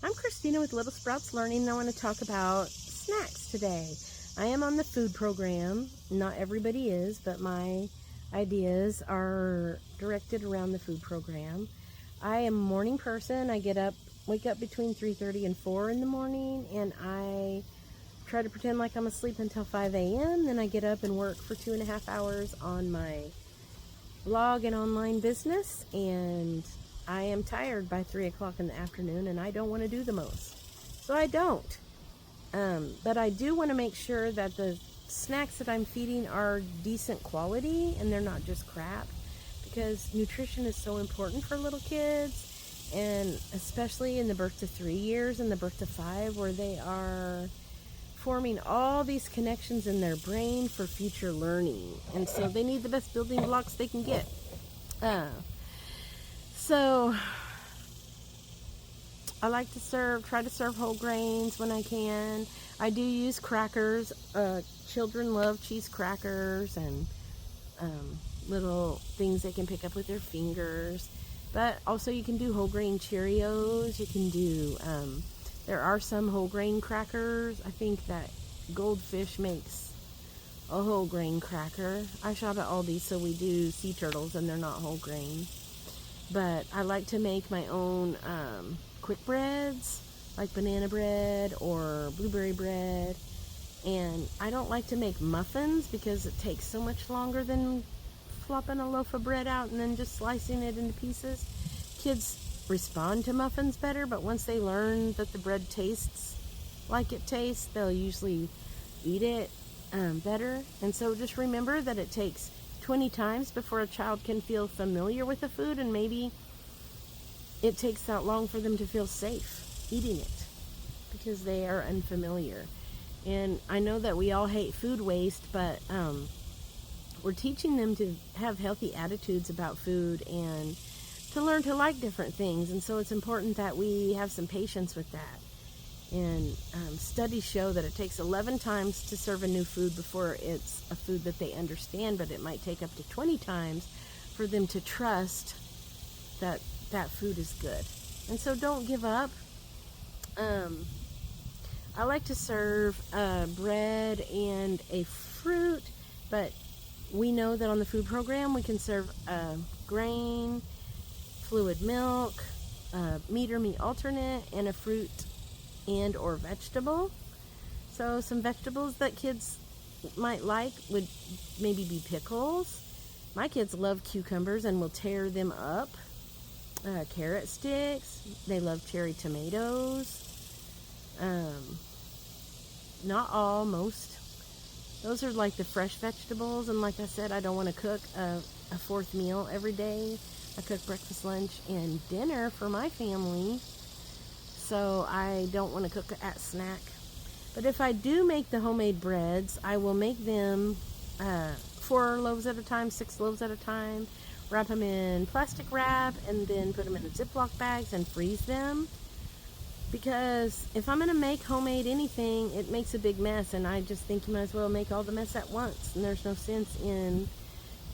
I'm Christina with Little Sprouts Learning, and I want to talk about snacks today. I am on the food program. Not everybody is, but my ideas are directed around the food program. I am a morning person. I wake up between 3:30 and 4 in the morning, and I try to pretend like I'm asleep until 5 a.m. Then I get up and work for 2.5 hours on my blog and online business, and I am tired by 3 o'clock in the afternoon, and I don't want to do the most. So I don't. But I do want to make sure that the snacks that I'm feeding are decent quality and they're not just crap, because nutrition is so important for little kids, and especially in the birth to 3 years and the birth to 5, where they are forming all these connections in their brain for future learning. And so they need the best building blocks they can get. So I like to try to serve whole grains when I can. I do use crackers. Children love cheese crackers and little things they can pick up with their fingers. But also you can do whole grain Cheerios. You can do, there are some whole grain crackers. I think that Goldfish makes a whole grain cracker. I shop at Aldi, so we do sea turtles and they're not whole grain. But I like to make my own quick breads, like banana bread or blueberry bread. And I don't like to make muffins because it takes so much longer than flopping a loaf of bread out and then just slicing it into pieces. Kids respond to muffins better, but once they learn that the bread tastes like it tastes, they'll usually eat it better. And so just remember that it takes 20 times before a child can feel familiar with the food, and maybe it takes that long for them to feel safe eating it because they are unfamiliar. And I know that we all hate food waste, but we're teaching them to have healthy attitudes about food and to learn to like different things. And so it's important that we have some patience with that. And studies show that it takes 11 times to serve a new food before it's a food that they understand, but it might take up to 20 times for them to trust that that food is good. And so don't give up. I like to serve bread and a fruit, but we know that on the food program we can serve grain, fluid milk, meat or meat alternate, and a fruit and or vegetable. So some vegetables that kids might like would maybe be pickles. My kids love cucumbers and will tear them up. Carrot sticks. They love cherry tomatoes. Not all, most. Those are like the fresh vegetables, and like I said, I don't want to cook a fourth meal every day. I cook breakfast, lunch, and dinner for my family, so I don't want to cook at snack. But if I do make the homemade breads, I will make them 4 loaves at a time, 6 loaves at a time, wrap them in plastic wrap, and then put them in Ziploc bags and freeze them. Because if I'm going to make homemade anything, it makes a big mess, and I just think you might as well make all the mess at once. And there's no sense in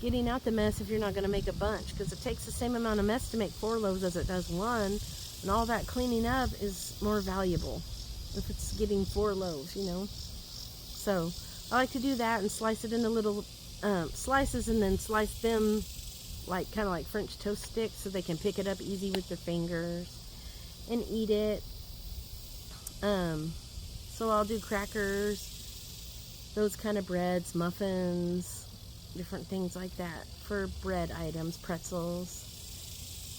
getting out the mess if you're not going to make a bunch, because it takes the same amount of mess to make 4 loaves as it does 1, and all that cleaning up is more valuable if it's getting 4 loaves, you know. So I like to do that and slice it into little slices, and then slice them like kind of like French toast sticks so they can pick it up easy with their fingers and eat it. So I'll do crackers, those kind of breads, muffins, different things like that for bread items, pretzels.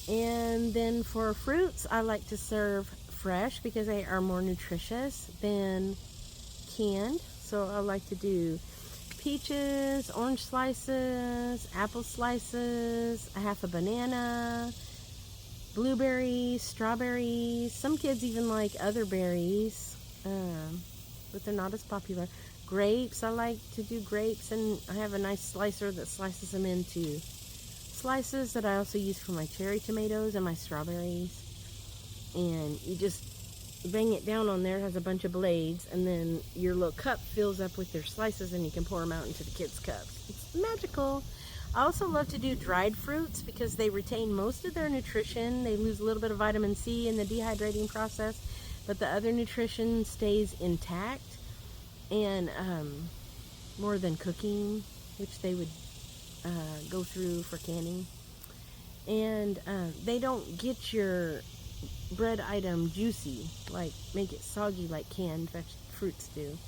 And then for fruits, I like to serve fresh because they are more nutritious than canned. So I like to do peaches, orange slices, apple slices, a half a banana, blueberries, strawberries. Some kids even like other berries, but they're not as popular. Grapes, I like to do grapes, and I have a nice slicer that slices them into slices that I also use for my cherry tomatoes and my strawberries. And you just bang it down on there. It has a bunch of blades, and then your little cup fills up with their slices, and you can pour them out into the kids' cups. It's magical. I also love to do dried fruits because they retain most of their nutrition. They lose a little bit of vitamin C in the dehydrating process, but the other nutrition stays intact. And more than cooking, which they would go through for canning. And they don't get your bread item juicy, like make it soggy like canned fruits do.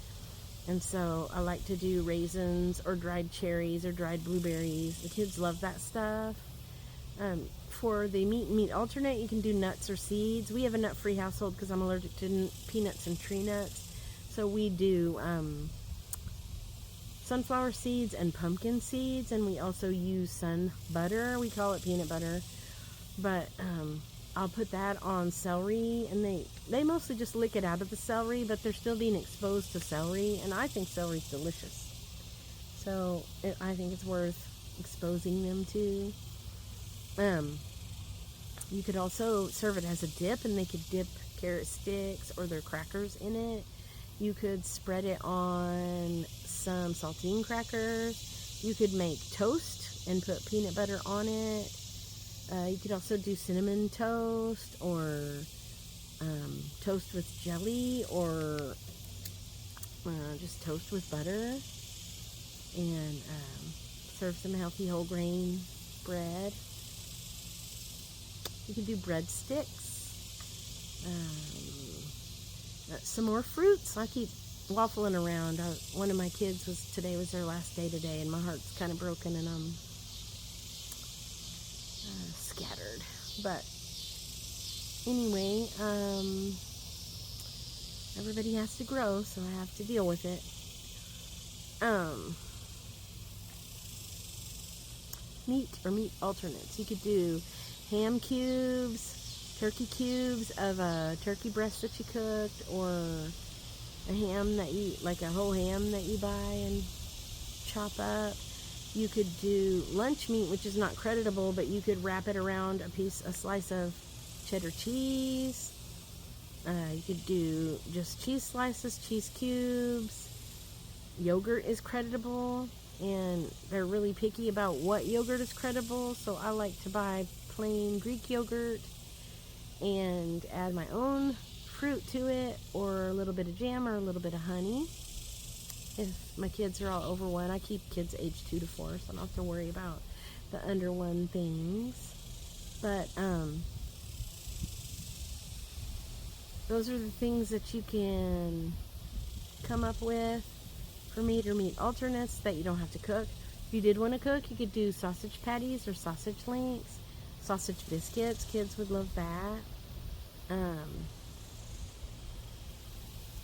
And so I like to do raisins or dried cherries or dried blueberries. The kids love that stuff. For the meat alternate, you can do nuts or seeds. We have a nut-free household because I'm allergic to peanuts and tree nuts. So we do sunflower seeds and pumpkin seeds, and we also use sun butter. We call it peanut butter. But I'll put that on celery, and they mostly just lick it out of the celery, but they're still being exposed to celery, and I think celery's delicious. So I think it's worth exposing them to. You could also serve it as a dip, and they could dip carrot sticks or their crackers in it. You could spread it on some saltine crackers. You could make toast and put peanut butter on it. You could also do cinnamon toast or toast with jelly, or just toast with butter, and serve some healthy whole grain bread. You can do breadsticks. Some more fruits. I keep waffling around. One of my kids today was their last day today, and my heart's kind of broken, and I'm scattered. But anyway, everybody has to grow, so I have to deal with it. Meat alternates. You could do ham cubes, turkey cubes of a turkey breast that you cooked, or a ham like a whole ham that you buy and chop up. You could do lunch meat, which is not creditable, but you could wrap it around a slice of cheddar cheese. You could do just cheese slices, cheese cubes. Yogurt is creditable, and they're really picky about what yogurt is creditable, so I like to buy plain Greek yogurt and add my own fruit to it, or a little bit of jam or a little bit of honey. If my kids are all over 1, I keep kids age 2 to 4, so I don't have to worry about the under 1 things. But those are the things that you can come up with for meat or meat alternates that you don't have to cook. If you did want to cook, you could do sausage patties or sausage links, sausage biscuits. Kids would love that.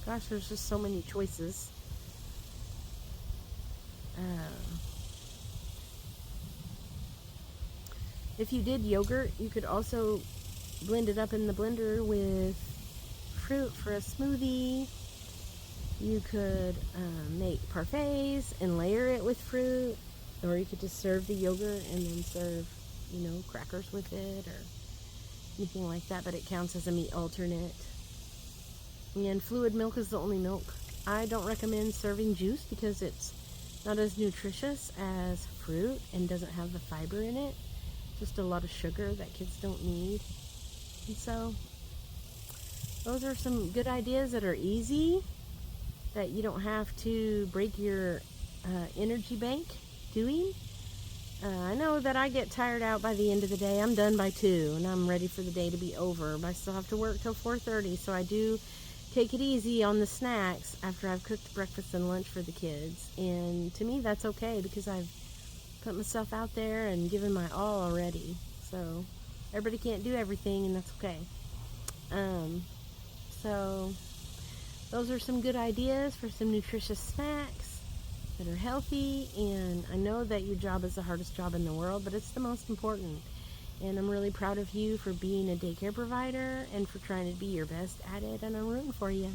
Gosh, there's just so many choices. If you did yogurt, you could also blend it up in the blender with fruit for a smoothie. You could make parfaits and layer it with fruit, or you could just serve the yogurt and then serve, crackers with it or anything like that, but it counts as a meat alternate. And fluid milk is the only milk. I don't recommend serving juice because it's not as nutritious as fruit and doesn't have the fiber in it. Just a lot of sugar that kids don't need. And so those are some good ideas that are easy, that you don't have to break your energy bank doing. I know that I get tired out by the end of the day. I'm done by 2 and I'm ready for the day to be over, but I still have to work till 4:30, so I do take it easy on the snacks after I've cooked breakfast and lunch for the kids. And to me, that's okay because I've put myself out there and given my all already. So everybody can't do everything, and that's okay. So those are some good ideas for some nutritious snacks that are healthy. And I know that your job is the hardest job in the world, but it's the most important. And I'm really proud of you for being a daycare provider and for trying to be your best at it, and I'm rooting for you.